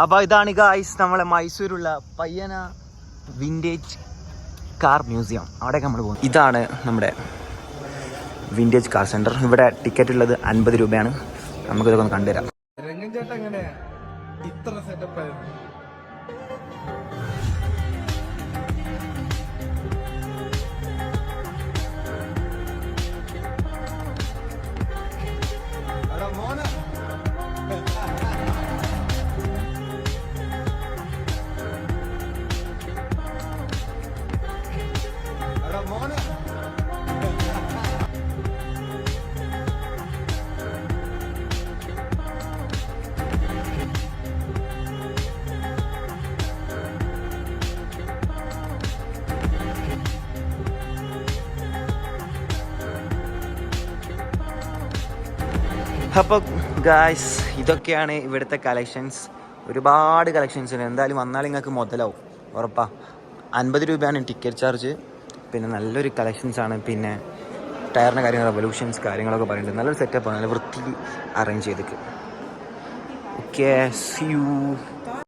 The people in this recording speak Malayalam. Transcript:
അപ്പോൾ ഇതാണ് ഗായ്സ് നമ്മളെ മൈസൂരുള്ള പയ്യന വിൻറ്റേജ് കാർ മ്യൂസിയം. അവിടേക്ക് നമ്മൾ പോകും. ഇതാണ് നമ്മുടെ വിൻറ്റേജ് കാർ സെൻറ്റർ. ഇവിടെ ടിക്കറ്റ് ഉള്ളത് 50 രൂപയാണ്. നമുക്കിതൊക്കെ ഒന്ന് കണ്ടുതരാം. ഇത്ര സെറ്റപ്പ് ആയിരുന്നു. അപ്പോൾ ഗായ്സ് ഇതൊക്കെയാണ് ഇവിടുത്തെ കളക്ഷൻസ്. ഒരുപാട് കളക്ഷൻസ് ഉണ്ട്. എന്തായാലും വന്നാൽ നിങ്ങൾക്ക് മുതലാവും ഉറപ്പാ. 50 രൂപയാണ് ടിക്കറ്റ് ചാർജ്. പിന്നെ നല്ലൊരു കളക്ഷൻസാണ്. പിന്നെ ടയറിൻ്റെ കാര്യങ്ങൾ, റെവല്യൂഷൻസ് കാര്യങ്ങളൊക്കെ പറയുന്നുണ്ട്. നല്ലൊരു സെറ്റപ്പാണ്. നല്ല വൃത്തി അറേഞ്ച് ചെയ്തിട്ട്. Okay, see U.